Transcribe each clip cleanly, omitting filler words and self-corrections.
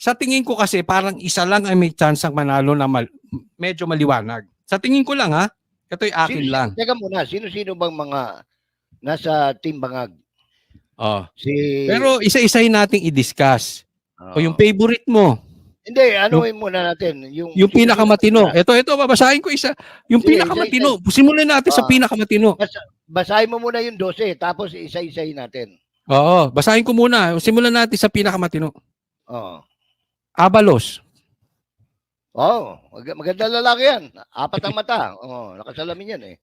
Sa tingin ko kasi parang isa lang ay may chance ang manalo na medyo maliwanag. Sa tingin ko lang ha, ito'y akin lang. Teka muna, sino-sino bang mga nasa Team Bangag? Pero isa-isahin nating i-discuss. O yung favorite mo. Hindi, anuhin muna natin. Yung pinakamatino. Ito, babasahin ko isa. Yung pinakamatino. Simulan natin sa pinakamatino. Basahin mo muna yung 12, tapos isa-isahin natin. Oo, basahin ko muna. Simulan natin sa pinakamatino. Oo. Abalos. Maganda lalaki yan. 4 ang mata. Nakasalamin yan eh.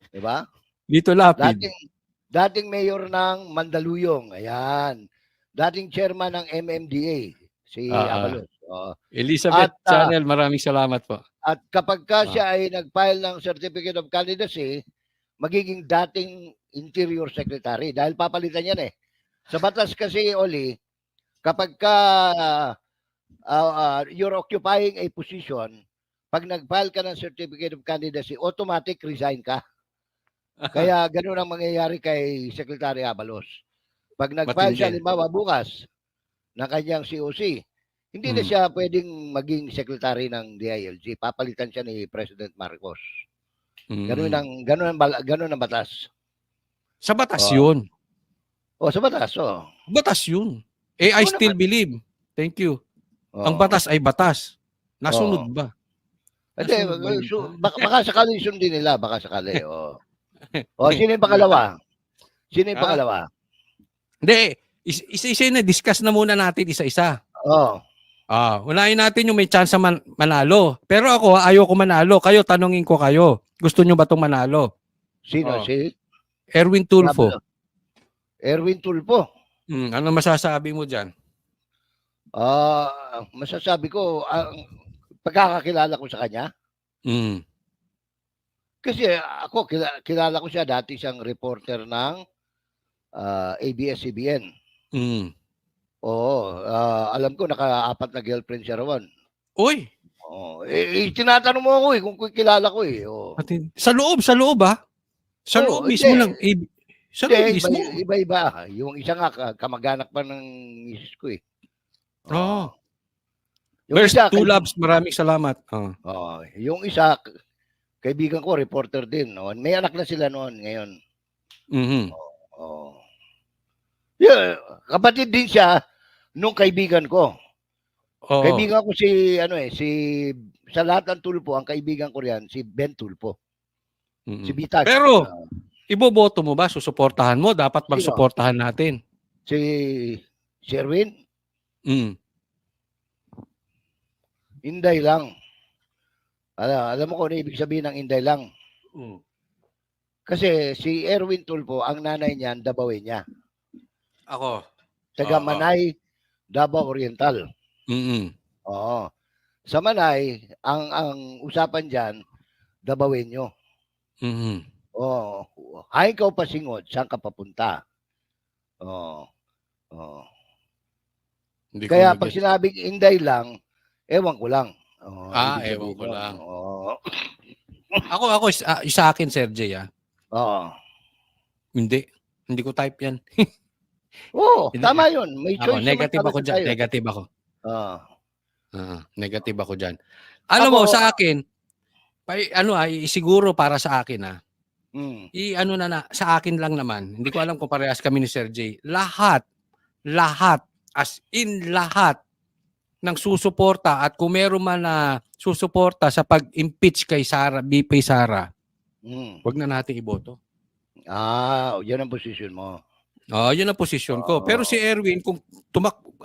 Diba? Dito Lapid. Dating mayor ng Mandaluyong. Ayan. Dating chairman ng MMDA. Si Abalos. Elizabeth Channel, maraming salamat po. At kapag siya ay nag-file ng Certificate of Candidacy, magiging dating Interior Secretary. Dahil papalitan yan eh. Sa batas kasi, Oli, kapag you're occupying a position, pag nag-file ka ng Certificate of Candidacy, automatic resign ka. Kaya ganoon ang mangyayari kay Secretary Abalos. Pag nag-file siya, halimbawa bukas, na kanyang COC, hindi na siya pwedeng maging secretary ng DILG. Papalitan siya ni President Marcos. Ganoon ang batas. Sa batas yun. Sa batas, Batas yun. I still believe. Thank you. Ang batas ay batas. Nasunod ba? Baka sakali sundin nila. Baka sakali. Sino yung pangalawa? Hindi. Isa-isa na. Discuss na muna natin isa-isa. Unahin natin yung may chance manalo. Pero ako, ayoko manalo. Kayo, tanungin ko kayo. Gusto nyo ba itong manalo? Sino? Si Erwin Tulfo. Erwin Tulfo. Ano masasabi mo dyan? Masasabi ko, pagkakakilala ko sa kanya. Kasi ako, kilala ko siya, dati siyang reporter ng ABS-CBN. Alam ko, naka-4 na girlfriend siya rawan. Uy! Tinatanong mo ako kung kilala ko eh. Sa loob Sa loob mismo lang. Sa loob mismo. Iba-iba. Yung isa nga, kamag-anak pa ng misis ko eh. First, Two Loves, maraming salamat. Yung isa, kaibigan ko, reporter din. May anak na sila noon ngayon. Kapatid din siya nung kaibigan ko. Kaibigan ko sa lahat ng Tulfo, ang kaibigan ko riyan, si Ben Tulfo. Si Bitag. Pero, iboboto mo ba? Susuportahan mo? Dapat magsuportahan natin. Si Erwin? Inday lang. Alam mo kung ano ibig sabihin ng inday lang? Kasi si Erwin Tulfo, ang nanay niyan, Dabawe niya. Ako. Taga Manay, Davao Oriental. Sa Manay, ang usapan dyan, Dabawenyo. Hay ikaw pasingod, saan ka papunta? Kaya pag sinabing inday lang, ewan ko lang. Ewan ko lang. Ako, sa akin, Sergey, Hindi ko type yan. Tama yun. May choice. Negative ako dyan. Negative ako dyan. Alam mo, sa akin, siguro para sa akin, sa akin lang naman, hindi ko alam kung parehas kami ni Sergey, lahat, as in lahat, ng susuporta at kung meron man na susuporta sa pag-impeach kay BP Sara, wag na natin iboto. Yan ang posisyon mo. Yun ang posisyon ko. Pero si Erwin, kung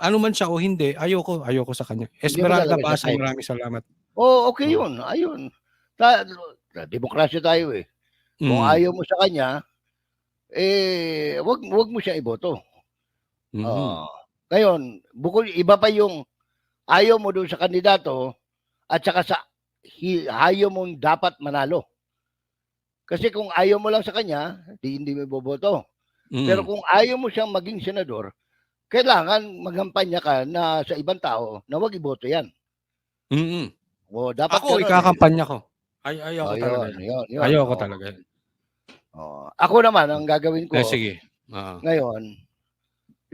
ano man siya o hindi, ayoko sa kanya. Esmeralda Basa, maraming salamat. Okay yun. Ayun. Demokrasya tayo eh. Kung ayaw mo sa kanya, wag mo siya iboto. Ngayon, iba pa yung ayaw mo doon sa kandidato at saka ayaw mong dapat manalo. Kasi kung ayaw mo lang sa kanya, hindi mo boboto. Pero kung ayaw mo siyang maging senador, kailangan magkampanya ka na sa ibang tao na wag iboto yan. Dapat ako, ikakampanya ko. Ayaw ko talaga. Ayaw ko talaga. Ako naman, ang gagawin ko, sige. Ngayon,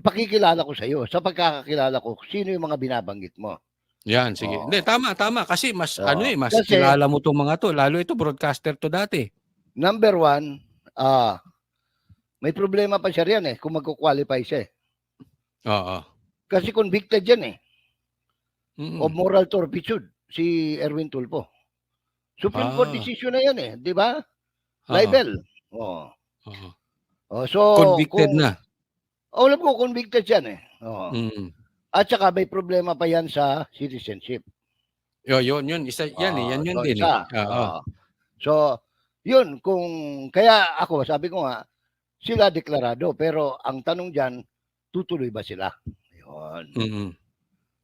ipakikilala ko sa iyo. Sa pagkakakilala ko, sino yung mga binabanggit mo. Yan, sige. Oo. Hindi, tama. Kasi mas, Oo. mas Kasi, kilala mo itong mga to. Lalo ito, broadcaster to dati. number one, may problema pa siya riyan kung magko-qualify siya. Oo. Kasi convicted yan of Mm. moral turpitude si Erwin Tulfo. Supreme Court decision na yan di ba? Libel. Oo. So, Convicted na. alam ko, convicted yan Oo. Mm. At saka may problema pa yan sa citizenship. Yun. Isa, yan yan yun so din isa. So, yun, kaya ako, sabi ko nga, sila deklarado, pero ang tanong dyan, tutuloy ba sila? Yun. Mm.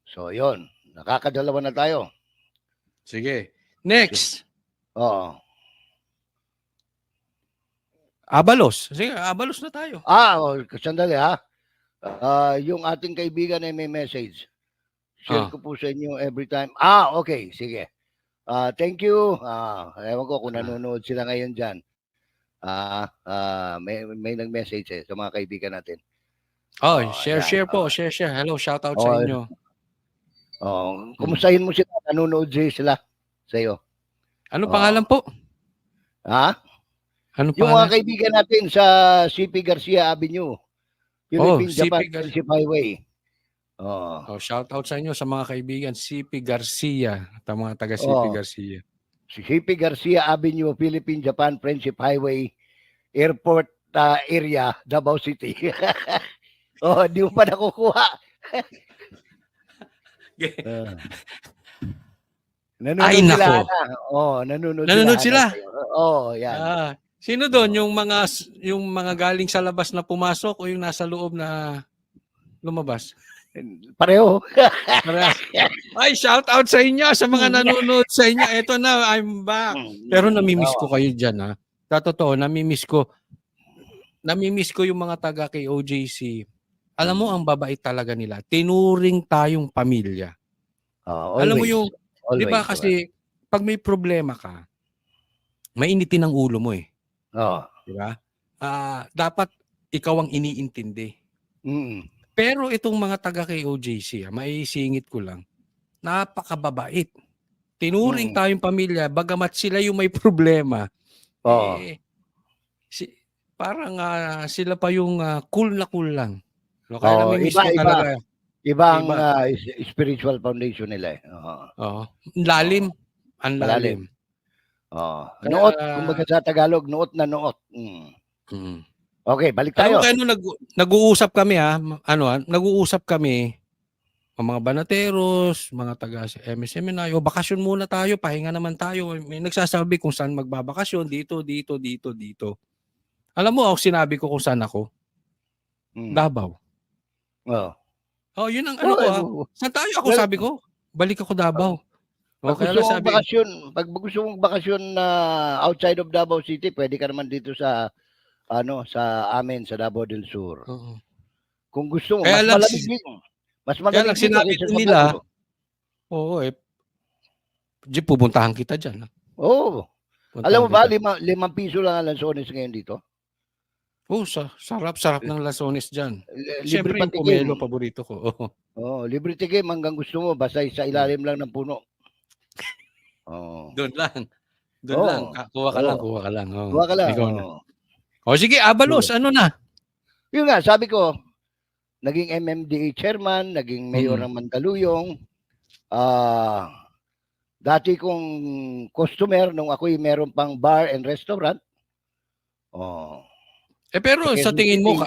So, yun. Nakakadalawa na tayo. Sige. Next. Oo. Abalos. Sige, Abalos na tayo. Sandali yung ating kaibigan ay may message. Share ko po sa inyo every time. Okay. Sige. Thank you. Ewan ko kung nanonood sila ngayon dyan. May nag-message sa mga kaibigan natin. Share po. Share. Hello, shout out sa inyo. Kumustahin mo sila? Nanonood sila sa iyo. Ano pangalan po? Ano yung mga kaibigan natin sa CP Garcia Avenue. Philippine Japan Friendship Highway. Shout out sa inyo sa mga kaibigan CP Garcia at mga taga CP Garcia. CP Garcia Avenue, Philippine Japan Friendship Highway, Airport area, Davao City. Di mo pa nakukuha. Nanonood sila. Nanonood sila. Yan. Sino doon yung mga galing sa labas na pumasok o yung nasa loob na lumabas? Pareho. Ay, shout out sa inyo sa mga nanonood sa inyo. Eto na, I'm back. Pero namimiss ko kayo diyan Totoo, namimiss ko. Namimiss ko yung mga taga kay OJC. Alam mo, ang babait talaga nila. Tinuring tayong pamilya. Alam mo yung, di ba kasi, pag may problema ka, mainitin ang ulo mo Di ba? Dapat ikaw ang iniintindi. Pero itong mga taga kay OJC, maisingit ko lang, napakababait. Tinuring tayong pamilya, bagamat sila yung may problema. Parang sila pa yung cool lang. Kaya namimiss ko talaga. Ibang spiritual foundation nila Lalim. Ang lalim. Noot, kumbaga sa Tagalog, noot na noot. Okay, balik tayo. Nag-uusap kami nag-uusap kami mga banateros, mga taga MSM bakasyon muna tayo, pahinga naman tayo. May nagsasabi kung saan magbabakasyon, dito. Alam mo, sinabi ko kung saan ako. Davao. Yun ang saan tayo ako, sabi ko. Balik ako Davao. Pag gusto mong bakasyon na outside of Davao City, pwede ka naman dito sa amin sa Davao del Sur. Kung gusto mo, mas malamig sinabi nila. Pupuntahan kita diyan. Alam mo ba, 5 piso lang ang lansones ngayon dito? Sarap ng lansones diyan. Libre Siyempre, yung pomelo paborito ko. Libre tikim hanggang gusto mo, basta sa ilalim lang ng puno. Doon lang. Kuha ka lang. Kuha ka lang. Ikaw na. Sige, Abalos, ano na? Yun nga, sabi ko, naging MMDA chairman, naging mayor ng Mandaluyong. Dati kong customer nung ako'y meron pang bar and restaurant. Pero sa tingin mo,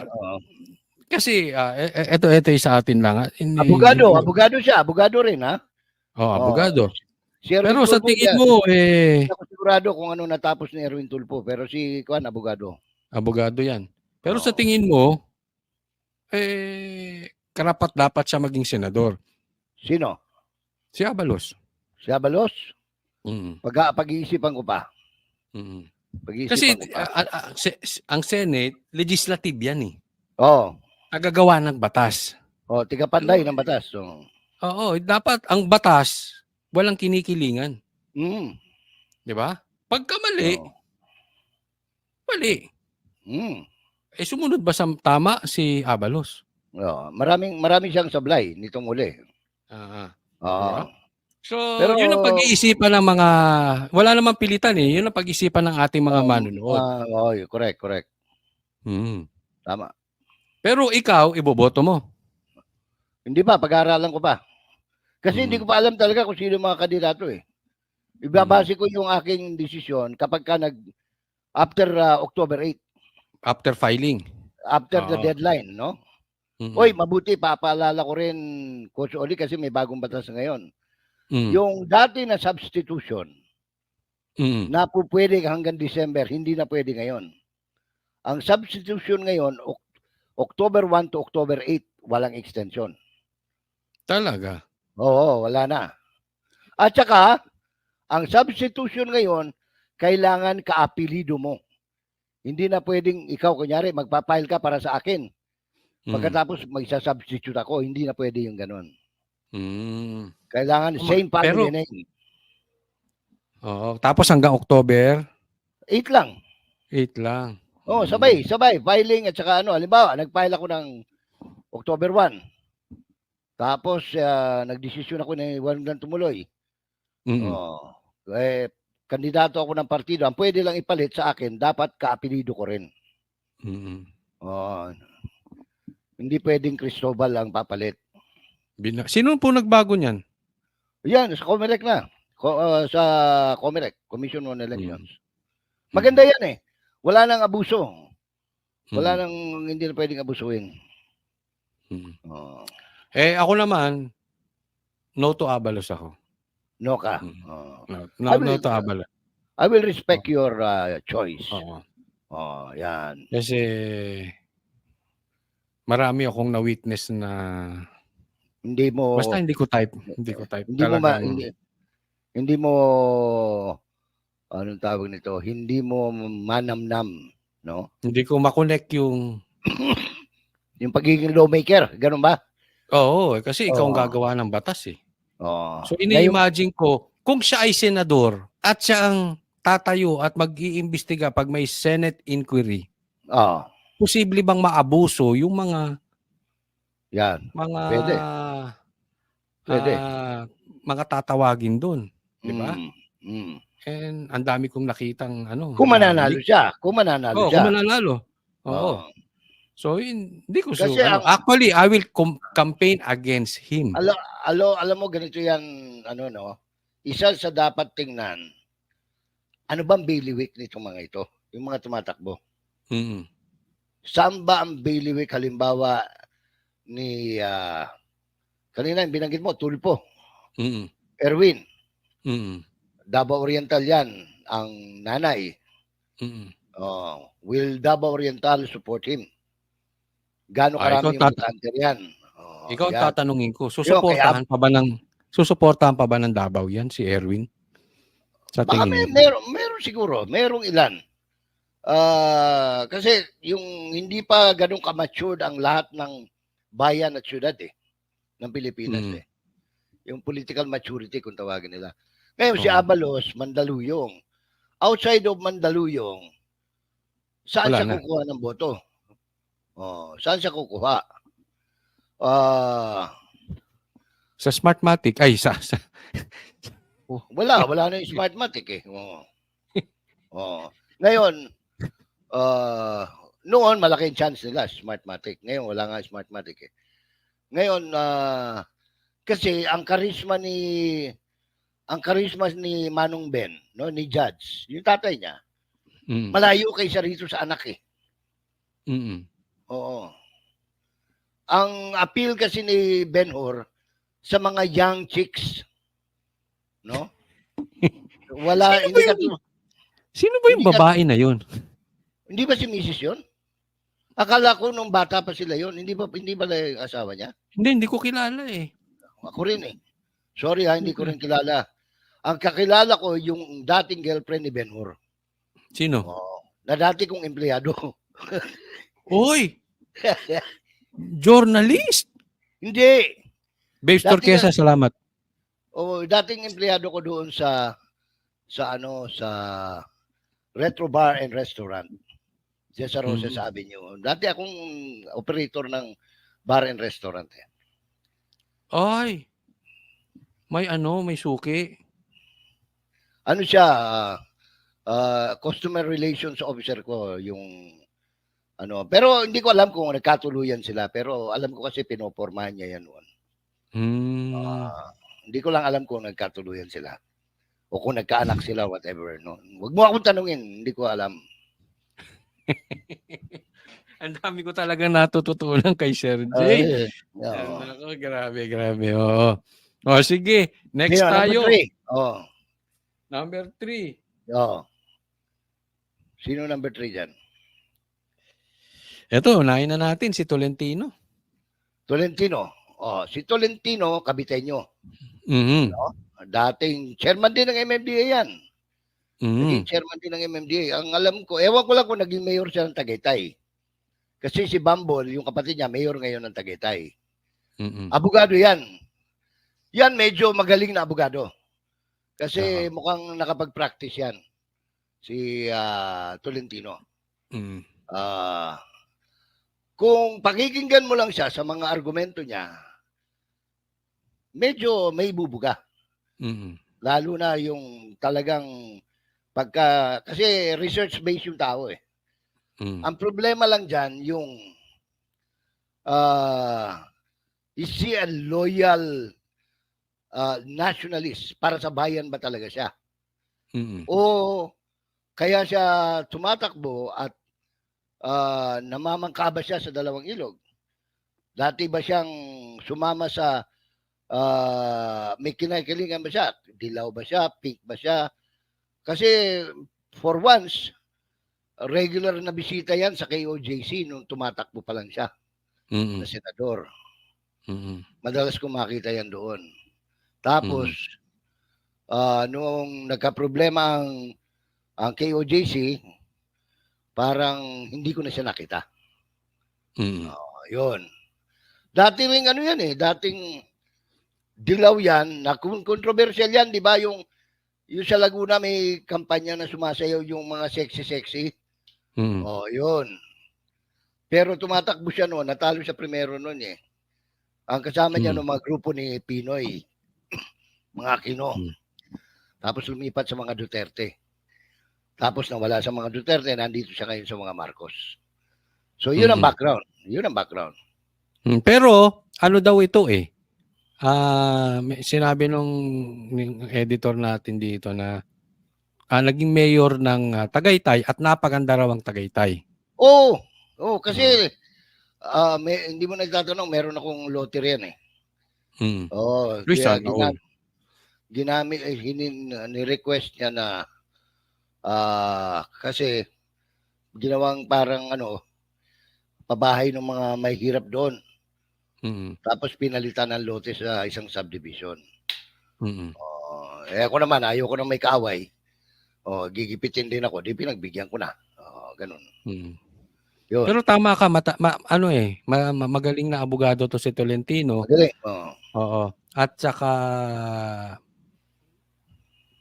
kasi ito sa atin lang. Abogado siya. Abogado rin, abogado. Pero sa tingin mo, hindi ako sigurado kung ano natapos ni Erwin Tulfo. Pero si Kuan, abogado. Abogado yan. Pero sa tingin mo, karapat dapat siya maging senador. Sino? Si Abalos. Si Abalos? Pag-iisipan ko pa. Kasi ang Senate, legislative yan Tagagawa ng batas. Tigapanday ng batas. Dapat ang batas, walang kinikilingan. Di ba? Pagka mali, mali. Sumunod ba sa tama si Abalos? Maraming siyang sablay nitong uli. Ah, Oo. so, Pero yun ang pag-iisipan ng mga, wala namang pilitan eh. Yun ang pag-iisipan ng ating mga manunood. correct. Hmm. Tama. Pero ikaw, iboboto mo. Hindi pa, pag-aaralan ko pa. Kasi hindi Hmm. ko pa alam talaga kung sino mga kandidato eh. Ibabase ko yung aking desisyon kapag ka after October 8, After filing. after the Oo. deadline, no? Mm. Oy, mabuti papaalala ko rin, Coach Oli, kasi may bagong batas ngayon. Mm. Yung dati na substitution, Mm. na po pwede hanggang December, hindi na pwede ngayon. Ang substitution ngayon, October 1 to October 8, walang extension. Talaga? Oo, wala na. At saka, ang substitution ngayon, kailangan kaapelido mo. Hindi na pwedeng ikaw, kunyari, magpa-file ka para sa akin. Pagkatapos magsasubstitute ako, hindi na pwede yung ganun. Kailangan same family name. Oo. Tapos hanggang October? 8 lang. 8 lang. Oo, sabay. Filing at saka ano, halimbawa, nag-file ako ng October 1. Tapos, nagdesisyon ako na huwag lang tumuloy. Kandidato ako ng partido. Ang pwede lang ipalit sa akin, dapat kaapelido ko rin. Hindi pwedeng Cristobal ang papalit. Sino po nagbago niyan? Yan, sa Comelec na. Sa Comelec, Commission on Elections. Maganda yan eh. Wala nang abuso. Wala nang hindi na pwedeng abusuin. Ako naman, no to Abalos ako. No ka. No to Abalos. I will respect your choice. Yan. Kasi marami akong na-witness na hindi mo basta hindi ko type. Hindi mo anong tawag nito? Hindi mo manamnam, no? Hindi ko makonect yung yung pagiging lawmaker, ganun ba? Oo, kasi ikaw ang gagawa ng batas eh. So ini-imagine ko kung siya ay senador at siya ang tatayo at mag-iimbestiga pag may Senate inquiry. Posible bang maabuso yung mga Pwede. Mga tatawagin doon, di ba? And ang dami kong nakitang Kung mananalo siya. Kung mananalo. Oo. So, hindi ko kasi actually, I will campaign against him. Alam mo, ganito yan, isa sa dapat tingnan, ano bang bailiwick nitong mga ito? Yung mga tumatakbo. Saan ba ang bailiwick, halimbawa, ni, kanina yung binanggit mo, Tulpo. Erwin. Davao Oriental yan, ang nanay. Will Davao Oriental support him? Gano'ng karami yung votanter yan? Ikaw tatanungin ko, susuportahan pa ba ng Davao yan, si Erwin? Sa tingin mo? Meron siguro. Merong ilan. Kasi yung hindi pa ganun ka-matured ang lahat ng bayan at syudad ng Pilipinas Yung political maturity kung tawagin nila. Ngayon si Abalos, Mandaluyong. Outside of Mandaluyong, saan siya kukuha ng boto? Saan siya kukuha? Sa Smartmatic. Ay, wala na yung Smartmatic Ngayon, noon malaking chance nila Smartmatic. Ngayon wala nga Smartmatic Ngayon kasi ang karisma ni Manong Ben, no, ni Judge, yung tatay niya, malayo kaysa rito sa anak Oo. Ang appeal kasi ni Ben-Hur sa mga young chicks, no? Wala, Sino ba yung babae na yun? Hindi ba si Mrs. yun? Akala ko nung bata pa sila yun. Hindi ba yung asawa niya? Hindi ko kilala Ako rin Sorry hindi ko rin kilala. Ang kakilala ko yung dating girlfriend ni Ben-Hur. Sino? Na dati kong empleyado. Oy! Journalist? Hindi. Babes Turquesa, salamat. Dating empleyado ko doon sa Retro Bar and Restaurant. Sa Roses Avenue. Dati akong operator ng bar and restaurant. Ay, may suki. Ano siya, customer relations officer ko yung ano. Pero hindi ko alam kung nagkatuluyan sila. Pero alam ko kasi pinopormahan niya yan noon. Hindi ko lang alam kung nagkatuluyan sila. O kung nagkaanak sila, whatever. No? Huwag mo akong tanungin. Hindi ko alam. Ang dami ko talaga natututunan kay Sir J. Nako, grabe. Oo. O, sige. Next tayo. Number 3. Number 3. Sino number 3 dyan? Ito, unahin na natin si Tolentino. Tolentino. Si Tolentino, Kabiteño. No? Dating chairman din ng MMDA yan. Naging chairman din ng MMDA. Ang alam ko, ewan ko lang kung naging mayor siya ng Tagaytay. Kasi si Bambol, yung kapatid niya, mayor ngayon ng Tagaytay. Abogado yan. Yan medyo magaling na abogado. Kasi mukhang nakapag-practice yan. Si Tolentino. Kung pakikinggan mo lang siya sa mga argumento niya, medyo may bubuga. Lalo na yung talagang kasi research-based yung tao eh. Ang problema lang dyan, yung is he a loyal nationalist? Para sa bayan ba talaga siya? O kaya siya tumatakbo at namamangkaba siya sa dalawang ilog? Dati ba siyang sumama sa may kinakalingan ba siya? Dilaw ba siya? Pink ba siya? Kasi for once, regular na bisita yan sa KOJC nung tumatakbo pa lang siya na senador. Madalas kong makita yan doon. Tapos, noong nagka-problema ang KOJC, parang hindi ko na siya nakita. Yun. Dati ring ano yan eh, dating dilaw yan, na controversial yan, di ba? Yung sa Laguna may kampanya na sumasayaw yung mga sexy. Yun. Pero tumatakbo siya noon, natalo siya primero noon eh. Ang kasama niya ng mga grupo ni Pinoy, mga Aquino. Tapos lumipat sa mga Duterte. Tapos nawala sa mga Duterte, nandito siya ngayon sa mga Marcos. So yun ang background. Pero ano daw ito eh? Sinabi nung editor natin dito na naging mayor ng Tagaytay at napaganda raw ang Tagaytay. Kasi hindi mo nagtatanong, meron akong lottery yan eh. Ginamit, ni-request niya na kasi ginawang parang pabahay ng mga may hirap doon. Tapos pinalitan ng lote sa isang subdivision. Ako naman, ayoko na may kaaway. Gigipitin din ako, di pinagbigyan ko na. Ganun. Yun. Pero tama ka, magaling na abogado to si Tolentino. Magaling. Oo. At saka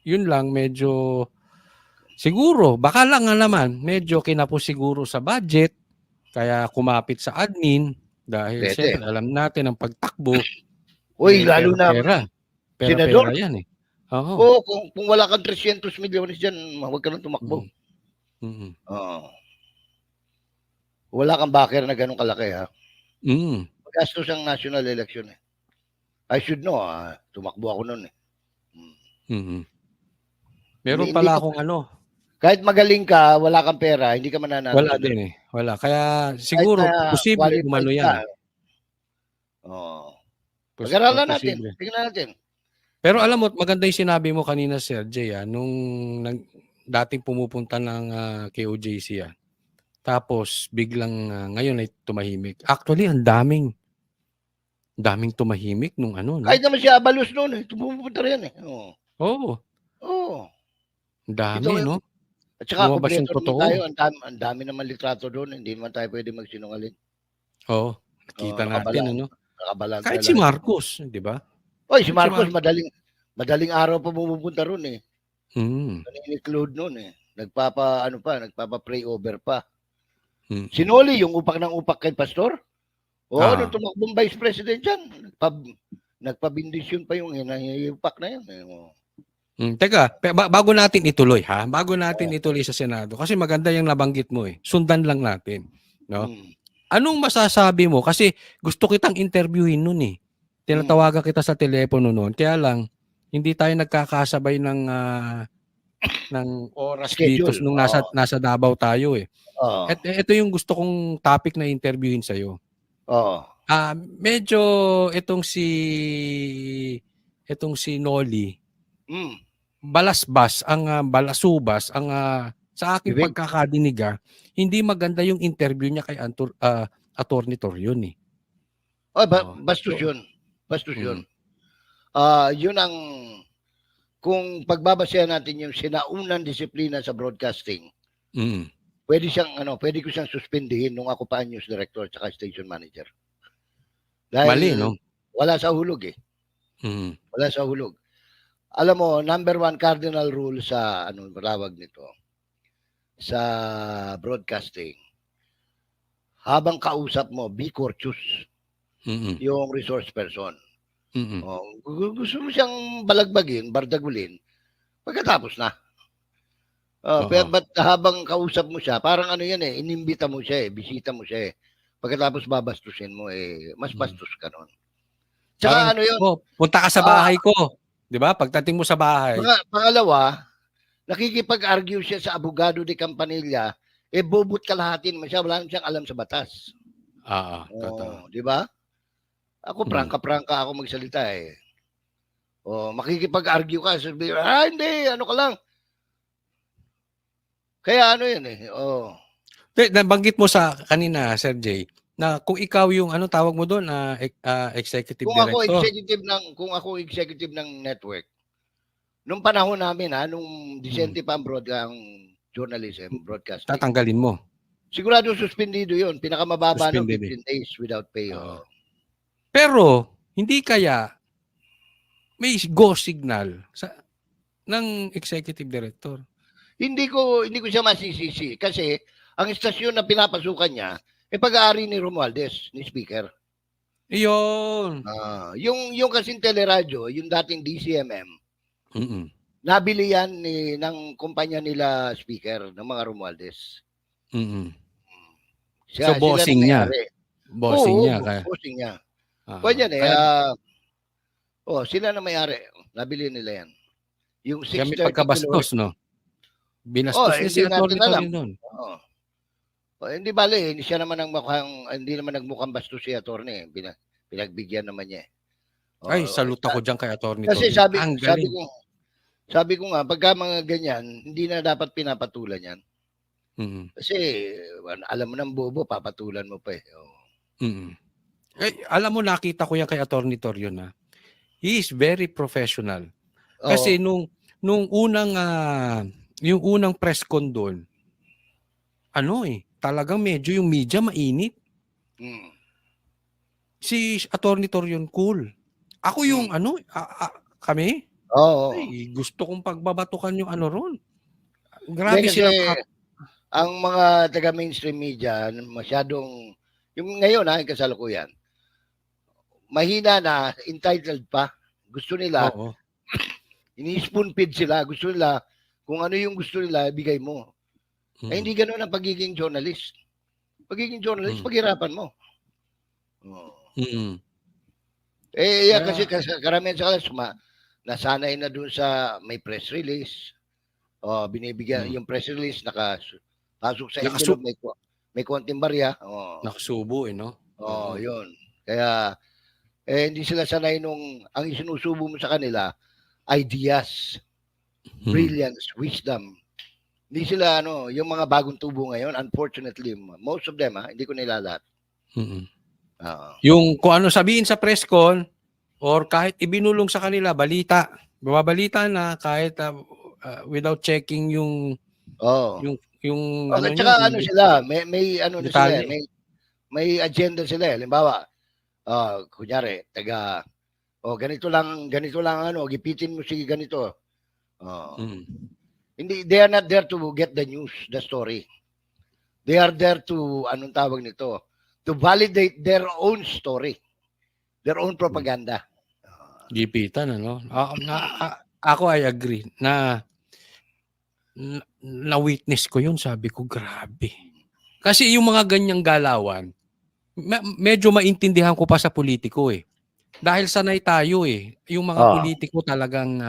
yun lang, medyo siguro, baka lang naman, medyo kinapos siguro sa budget, kaya kumapit sa admin, dahil siyempre alam natin ang pagtakbo. Lalo na Pera yan eh. Kung wala kang 300 milyones dyan, huwag ka nang tumakbo. Wala kang backer na ganun kalaki ha. Magastos ang national election eh. I should know, tumakbo ako noon eh. Meron pala akong kahit magaling ka, wala kang pera, hindi ka mananalo. Wala din eh. Wala. Kaya siguro, posible umano yan. Pag-aralan natin. Tingnan natin. Pero alam mo, maganda yung sinabi mo kanina, Sir Jay, nung dating pumupunta ng KOJC tapos biglang ngayon ay tumahimik. Actually, ang daming tumahimik nung no? Kahit naman siya Abalos noon, pumupunta rin eh. Dami, no? At saka kompleto naman tayo, ang dami naman litrato doon, hindi naman tayo pwede magsinungaling. Nakita natin, Nakabalan kahit si Marcos, di ba? Si Marcos, madaling araw pa pumupunta roon eh. Nani-include noon eh. Nagpapa-pray over pa. Sinoli yung upak ng upak kay Pastor. Oo, nung tumakbong vice president dyan, nagpabindisyon pa yung inahipak na yan. Teka, bago natin ituloy ha, bago natin ituloy sa Senado, kasi maganda yung nabanggit mo eh. Sundan lang natin, no? Anong masasabi mo? Kasi gusto kitang interviewin noon eh. Tinatawagan kita sa telepono noon. Kaya lang hindi tayo nagkakasabay ng oras dito Schedule. nung nasa Davao tayo eh. Oo. Ito yung gusto kong topic na interviewin sa iyo. Oo. Medyo itong si Noli balasubas ang sa aking Bibig. pagkakadinig hindi maganda yung interview niya kay Attorney Torion eh. Bastos yun. Bastos yun. Yun ang kung pagbabasehan natin yung sinaunang disiplina sa broadcasting. Pwede ko siyang suspindihin nung ako pa news director at station manager. Dahil mali, no? Wala sa hulog eh. Wala sa hulog. Alam mo, number 1 cardinal rule sa tawag nito sa broadcasting. Habang kausap mo, be courteous. Yung resource person. Gusto mo siyang balagbagin, bardagulin, pagkatapos na. But habang kausap mo siya, parang yan eh, inimbita mo siya eh, bisita mo siya eh. Pagkatapos babastusin mo eh, mas bastos ka nun. Tsaka parang, yun? Punta ka sa bahay ko. Di ba? Pagdating mo sa bahay. Pangalawa, nakikipag-argue siya sa abogado de Campanilla, bobot kalahatin mo siya, wala siyang alam sa batas. Totoo. Di ba? Ako, prangka-prangka ako magsalita eh. Makikipag-argue ka, sabi, hindi, ka lang. Kaya yun eh. Nabanggit mo sa kanina, Sir Jay, na kung ikaw yung tawag mo doon executive director. Kung ako executive ng network, nung panahon namin nung Vicente pa ang journalism, broadcasting. Tatanggalin mo. Sigurado suspendido yun. Pinakamababa ng 15 Suspended days without pay. Pero, hindi kaya may go signal ng executive director? Hindi ko siya masisisi kasi ang istasyon na pinapasukan niya pag-aari ni Romualdez, ni speaker. Iyon. Yung kasing teleradyo, yung dating DCMM, nabili yan ng kumpanya nila speaker, ng mga Romualdez. So, bossing niya. Bossing niya. Bossing niya. Kanya sila na may-ari. Nabili nila yan. Yung 630 pagkabastos, no? Binastos niya si Atty. Torion doon. Hindi bale, hindi naman nagmukhang bastos si attorney. Pinagbigyan naman niya. Salute ako diyan kay Atty. Torion. Kasi sabi ko nga, pagka mga ganyan, hindi na dapat pinapatulan yan. Kasi alam mo ng bobo, papatulan mo pa eh. Alam mo, nakita ko yan kay Atty. Torion na. He is very professional. Kasi nung unang yung unang press con doon, talagang medyo yung media mainit. Si Atty. Torion cool. Ako yung kami? Gusto kong pagbabatukan yung ron. Grabe sila. Ang mga taga mainstream media masyadong yung ngayon yung kasalukuyan. Mahina na, entitled pa. Gusto nila ini-spoon feed sila. Gusto nila kung ano yung gusto nila, bigay mo. Hindi ganoon ang pagiging journalist. Pagiging journalist, paghirapan mo. Kasi karamihan sa kanila nasanay na dun sa may press release. Binibigyan yung press release nakapasok sa envelope, may konting barya. Nakasubo no? Yun. Kaya hindi sila sanay ang isinusubo mo sa kanila, ideas, brilliance, wisdom. Hindi sila yung mga bagong tubo ngayon, unfortunately, most of them hindi ko nilalat. Yung kung ano sabihin sa press con or kahit ibinulong sa kanila balita, babalita na kahit without checking yung sila, may sila, may agenda sila. Halimbawa, kunyari, ganito lang gipitin mo sige ganito. Hindi, they are not there to get the news, the story. They are there to tawag nito, to validate their own story, their own propaganda. Gipitan, ano? Ako, I agree na na-witness ko yun. Sabi ko, grabe. Kasi yung mga ganyang galawan, medyo maintindihan ko pa sa politiko eh. Dahil sanay tayo eh. Yung mga politiko talagang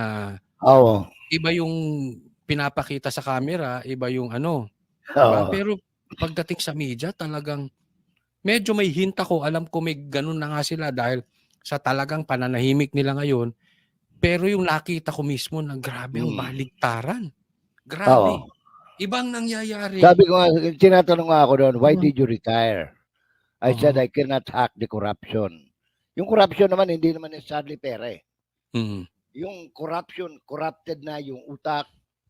iba yung pinapakita sa camera, iba yung ano. Diba? Pero pagdating sa media, talagang medyo may hint ako. Alam ko may ganun na nga sila dahil sa talagang pananahimik nila ngayon. Pero yung nakita ko mismo na grabe ang baligtaran. Grabe. Ibang nangyayari. Sabi ko nga, tinatanong nga ako doon, why did you retire? I said, I cannot hack the corruption. Yung corruption naman, hindi naman necessarily pera eh. Yung corruption, corrupted na yung utak,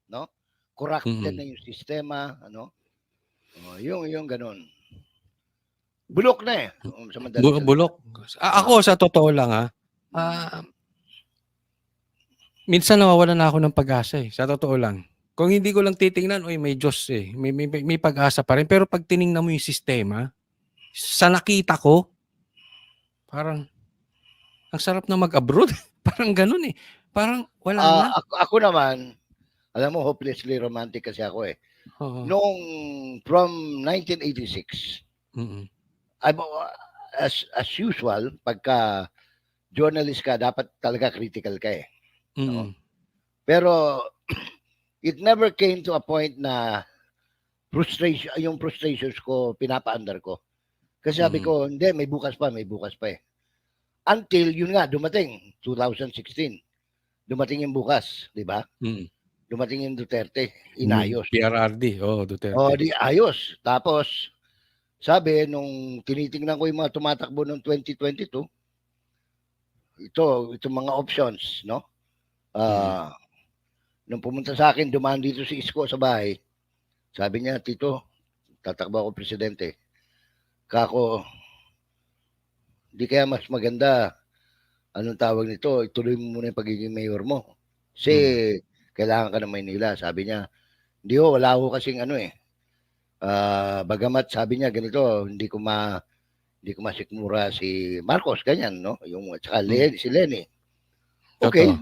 no? Corrupted na yung sistema, ano? Yung ganun. Bulok na eh. Bulok. Ako, sa totoo lang minsan nawawalan na ako ng pag-asa eh. Sa totoo lang. Kung hindi ko lang titingnan, may Diyos eh. May pag-asa pa rin. Pero pag tiningnan mo yung sistema, sa nakita ko, parang ang sarap na mag-abroad. Parang ganun eh. Parang wala na. Ako naman, alam mo, hopelessly romantic kasi ako eh. Noong from 1986, as usual, pagka journalist ka, dapat talaga critical ka eh. No? Pero it never came to a point na yung frustrations ko, pinapaandar ko. Kasi sabi ko, hindi, may bukas pa eh. Until, yun nga, dumating, 2016. Dumating yung bukas, di ba? Dumating yung Duterte, inayos. PRRD, Duterte. Di ayos. Tapos, sabi, nung tinitingnan ko yung mga tumatakbo noong 2022, itong mga options, no? Nung pumunta sa akin, dumaan dito si Isko sa bahay, sabi niya, Tito, tatakbo ako presidente. Kako, di kaya mas maganda, anong tawag nito, ituloy mo muna yung pagiging mayor mo. Kasi, kailangan ka ng Maynila. Sabi niya, hindi wala ko kasing bagamat sabi niya, ganito, hindi ko masikmura si Marcos, ganyan, no? Yung, tsaka si Lenny. Okay.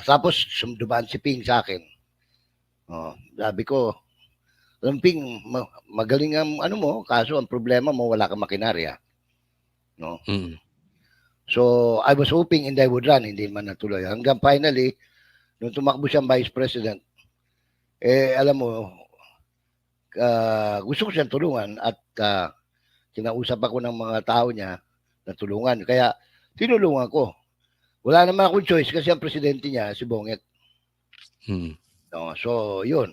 Tapos, dumaan si Ping sa akin. Sabi ko, alam Ping, magaling ang kaso ang problema mo, wala kang makinarya. No? So, I was hoping and I would run, hindi man natuloy. Hanggang finally, nung tumakbo siyang vice president, alam mo, gusto ko siyang tulungan at kinausap ako ng mga tao niya na tulungan. Kaya, tinulungan ko. Wala naman akong choice kasi ang presidente niya, si Bonget. No, so, yun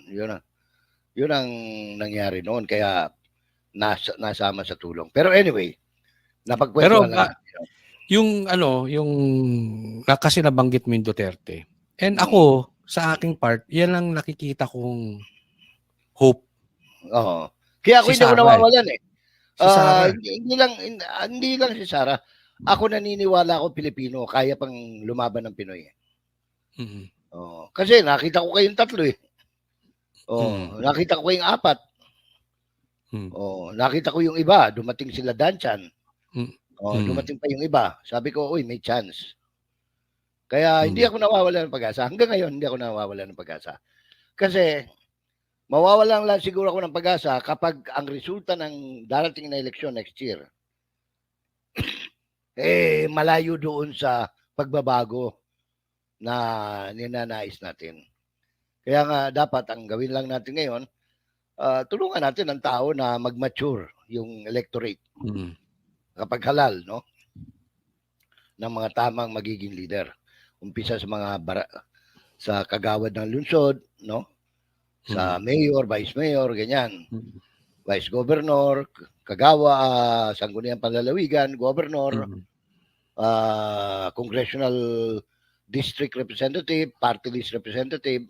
ang nangyari noon. Kaya, nasama sa tulong. Pero anyway, napagkwentuhan na. Yung kasi nabanggit mo yung Duterte. And ako, sa aking part, yan lang nakikita kong hope. Kaya ako hindi ko nawawalan eh. Si Sara. Hindi lang si Sara. Ako naniniwala ako Pilipino, kaya pang lumaban ng Pinoy. Kasi nakita ko kayong tatlo eh. Nakita ko kayong apat. Nakita ko yung iba, dumating sila Danchan. Dumating pa yung iba. Sabi ko, uy, may chance. Kaya hindi ako nawawala ng pag-asa. Hanggang ngayon, hindi ako nawawala ng pag-asa. Kasi, mawawalan lang siguro ako ng pag-asa kapag ang resulta ng darating na eleksyon next year, malayo doon sa pagbabago na ninanais natin. Kaya nga, dapat ang gawin lang natin ngayon, tulungan natin ang tao na mag-mature yung electorate. Kapag halal, no? Ng mga tamang magiging leader. Umpisa sa mga sa kagawad ng lungsod, no? Sa mayor, vice mayor, ganyan. Vice governor, kagawa, sangguniang panlalawigan, governor, congressional district representative, party list representative,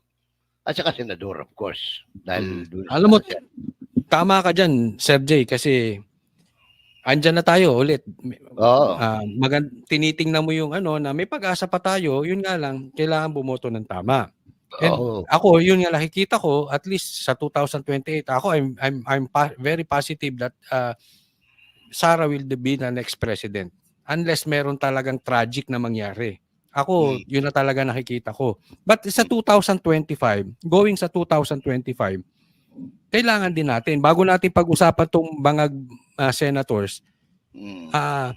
at saka senador, of course. Dahil alam mo, tama ka dyan, Sir Jay, kasi andyan na tayo ulit. Tinitingnan mo yung na may pag-asa pa tayo, yun nga lang, kailangan bumoto ng tama. And Oo. ako, yun nga nakikita ko, at least sa 2028, ako, very positive that Sara will be the next president. Unless meron talagang tragic na mangyari. Ako, yun na talaga nakikita ko. But sa 2025, going sa 2025, kailangan din natin, bago natin pag-usapan tong mga senators, Mm.